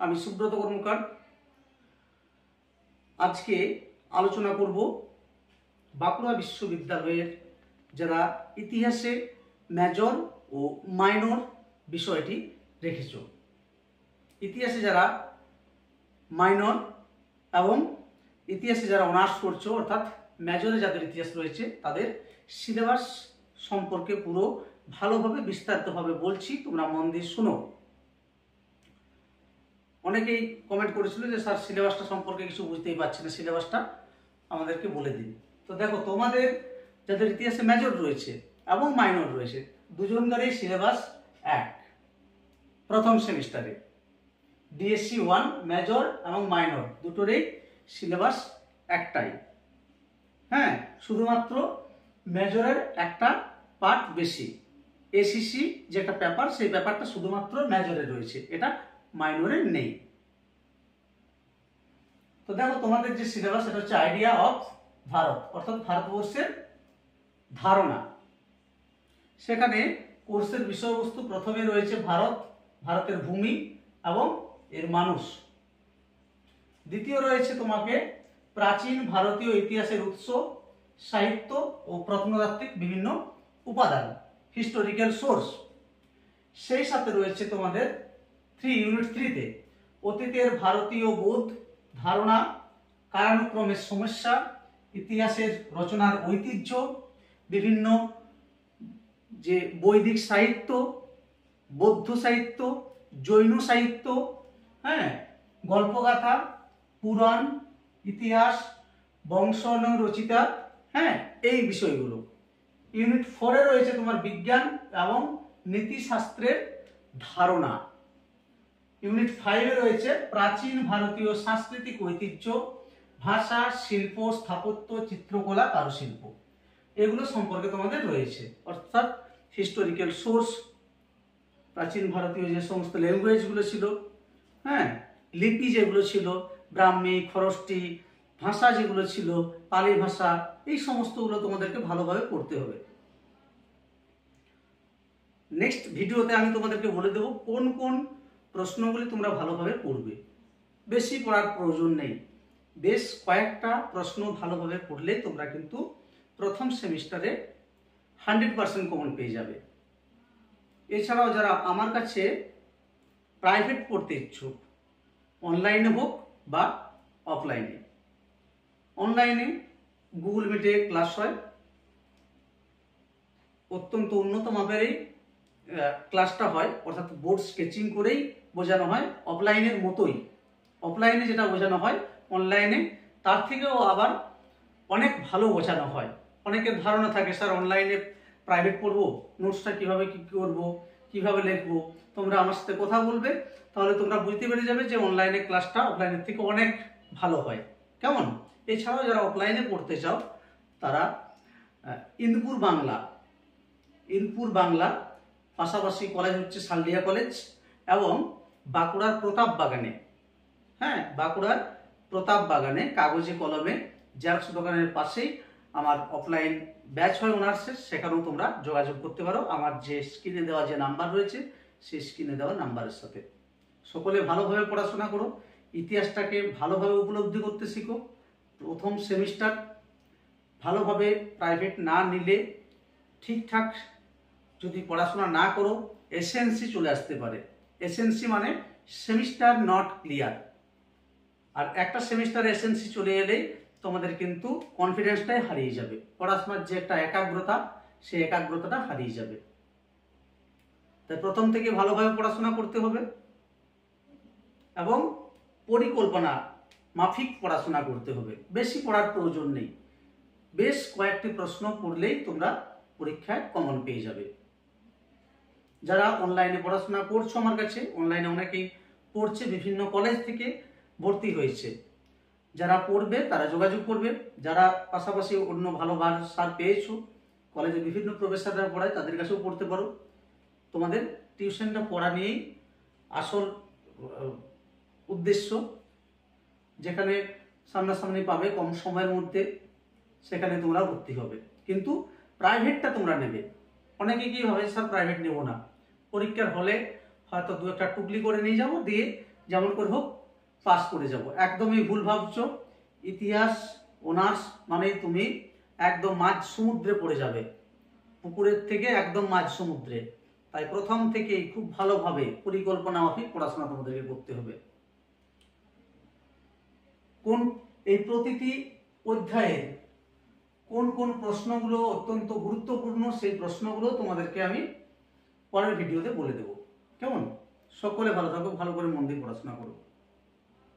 আমি সুব্রত কর্মকার। আজকে আলোচনা করব বাঁকুড়া বিশ্ববিদ্যালয়ের যারা ইতিহাসে মেজর ও মাইনর বিষয়টি রেখেছ, ইতিহাসে যারা মাইনর এবং ইতিহাসে যারা অনার্স করছো অর্থাৎ মেজরে যাদের ইতিহাস রয়েছে তাদের সিলেবাস সম্পর্কে পুরো ভালোভাবে বিস্তারিতভাবে বলছি, তোমরা মন দিয়ে শোনো। অনেকেই কমেন্ট করেছিল যে স্যার সিলেবাসটা সম্পর্কে কিছু বুঝতেই পারছি না, সিলেবাসটা আমাদেরকে বলে দিন। তো দেখো, তোমাদের যাদের ইতিহাসে মেজর রয়েছে এবং মাইনর রয়েছে দুজনকারই সিলেবাস এক। প্রথম সেমিস্টারে ডিএসসি 1 মেজর এবং মাইনর দুটোরই সিলেবাস একটাই। হ্যাঁ, শুধুমাত্র মেজরের একটা পার্ট বেশি, এসিসি যেটা পেপার সেই পেপারটা শুধুমাত্র মেজরে রয়েছে, এটা মাইনরে নেই। তো দেখো, তোমাদের যে সিলেবাস এটা হচ্ছে আইডিয়া অফ ভারত, অর্থাৎ ভারতবর্ষের ধারণা। সেখানে কোর্সের বিষয়বস্তু প্রথমে রয়েছে ভারত, ভারতের ভূমি এবং এর মানুষ। দ্বিতীয় রয়েছে তোমাকে প্রাচীন ভারতীয় ইতিহাসের উৎস, সাহিত্য ও প্রত্নতাত্ত্বিক বিভিন্ন উপাদান, হিস্টোরিক্যাল সোর্স। সেই সাথে রয়েছে তোমাদের ইউনিট 3-তে অতীতের ভারতীয় বোধ, ধারণা, কালানুক্রমের সমস্যা, ইতিহাসের রচনার ঐতিহ্য, বিভিন্ন যে বৈদিক সাহিত্য, বৌদ্ধ সাহিত্য, জৈন সাহিত্য, হ্যাঁ, গল্পগাথা, পুরাণ, ইতিহাস, বংশাবলী রচিতা, হ্যাঁ, এই বিষয়গুলো। ইউনিট 4-এ রয়েছে তোমার বিজ্ঞান এবং নীতিশাস্ত্রের ধারণা। ইউনিট 5-এ রয়েছে প্রাচীন ভারতীয় সাংস্কৃতিক ঐতিহ্য, ভাষা, শিল্প, স্থাপত্য, চিত্রকলা, কারুশিল্প, এগুলো সম্পর্কে তোমাদের রয়েছে। অর্থাৎ হিস্টোরিক্যাল সোর্স, প্রাচীন ভারতীয় যে সমস্ত ল্যাঙ্গুয়েজগুলো ছিল, হ্যাঁ, লিপি যেগুলো ছিল, ব্রাহ্মী, খরষ্টি ভাষা যেগুলো ছিল, পালি ভাষা, এই সমস্তগুলো তোমাদেরকে ভালোভাবে পড়তে হবে। নেক্সট ভিডিওতে আমি তোমাদেরকে বলে দেবো কোন কোন প্রশ্নগুলি তোমরা ভালোভাবে পড়বে। বেশি পড়ার প্রয়োজন নেই, বেশ কয়েকটা প্রশ্ন ভালোভাবে পড়লে তোমরা কিন্তু প্রথম সেমিস্টারে 100% কমন পেয়ে যাবে। এছাড়াও যারা আমার কাছে প্রাইভেট পড়তে ইচ্ছুক, অনলাইনে হোক বা অফলাইনে, অনলাইনে গুগল মিটে ক্লাস হয়, অত্যন্ত উন্নত মাপের ক্লাসটা হয়, অর্থাৎ বোর্ড স্কেচিং করেই বোঝানো হয়, অফলাইনের মতোই। অফলাইনে যেটা বোঝানো হয় অনলাইনে তার থেকেও আবার অনেক ভালো বোঝানো হয়। অনেকের ধারণা থাকে স্যার অনলাইনে প্রাইভেট পড়বো, নোটসটা কীভাবে কী করবো, কীভাবে লিখবো। তোমরা আমার সাথে কথা বলবে, তাহলে তোমরা বুঝতে পেরে যাবে যে অনলাইনে ক্লাসটা অফলাইনের থেকে অনেক ভালো হয়। কেমন? এছাড়াও যারা অফলাইনে পড়তে চাও তারা ইন্দপুর বাংলা, পাশাপাশি কলেজ হচ্ছে সালডিয়া কলেজ এবং বাঁকুড়ার প্রতাপ বাগানে, হ্যাঁ, বাঁকুড়ার প্রতাপ বাগানে কাগজে কলমে জেরক্স দোকানের পাশেই আমার অফলাইন ব্যাচ হয় অনার্সের, সেখানেও তোমরা যোগাযোগ করতে পারো আমার যে স্ক্রিনে দেওয়া যে নাম্বার রয়েছে সেই স্ক্রিনে দেওয়া নাম্বারের সাথে। সকলে ভালোভাবে পড়াশোনা করো, ইতিহাসটাকে ভালোভাবে উপলব্ধি করতে শিখো। প্রথম সেমিস্টার ভালোভাবে প্রাইভেট না নিলে, ঠিকঠাক যদি পড়াশোনা না করো, এসএনসি চলে আসতে পারে। এসএনসি মানে সেমিস্টার নট ক্লিয়ার। আর একটা সেমিস্টার এসএনসি চলে এলেই তোমাদের কিন্তু কনফিডেন্সটাই হারিয়ে যাবে, পড়াশোনার যে একটা একাগ্রতা, সেই একাগ্রতাটা হারিয়ে যাবে। তাই প্রথম থেকে ভালোভাবে পড়াশোনা করতে হবে এবং পরিকল্পনা মাফিক পড়াশোনা করতে হবে। বেশি পড়ার প্রয়োজন নেই, বেশ কয়েকটি প্রশ্ন পড়লেই তোমরা পরীক্ষায় কমন পেয়ে যাবে। যারা অনলাইনে পড়াশোনা করছো আমার কাছে, অনলাইনে অনেকেই পড়ছে, বিভিন্ন কলেজ থেকে ভর্তি হয়েছে। যারা পড়বে তারা যোগাযোগ করবে, যারা পাশাপাশি অন্য ভালো স্যার পেয়েছো, কলেজে বিভিন্ন প্রফেসররা পড়ায়, তাদের কাছেও পড়তে পারো। তোমাদের টিউশনটা পড়া নিয়েই আসল উদ্দেশ্য, যেখানে সামনাসামনি পাবে কম সময়ের মধ্যে, সেখানে তোমরা ভর্তি হবে। কিন্তু প্রাইভেটটা তোমরা নেবে। অনেকে কি ভাবে স্যার প্রাইভেট নেব না, পরীক্ষার হলে হয়তো 2-1টা টুকলি করে নিয়ে যাবো, দিয়ে যেমন করে হোক পাস করে যাব। একদমই ভুল ভাবছো। ইতিহাস অনার্স মানে তুমি একদম মাঝ সমুদ্রে পড়ে যাবে, পুকুরের থেকে একদম মাঝ সমুদ্রে। তাই প্রথম থেকেই খুব ভালোভাবে পরিকল্পনা মাফিক পড়াশোনা তোমাদেরকে করতে হবে। কোন এই প্রতিটি অধ্যায়ের কোন কোন প্রশ্নগুলো অত্যন্ত গুরুত্বপূর্ণ সেই প্রশ্নগুলো তোমাদেরকে আমি পরের ভিডিওতে বলে দেবো। কেমন? সকলে ভালো থাকো, ভালো করে মন দিয়ে পড়াশোনা করো।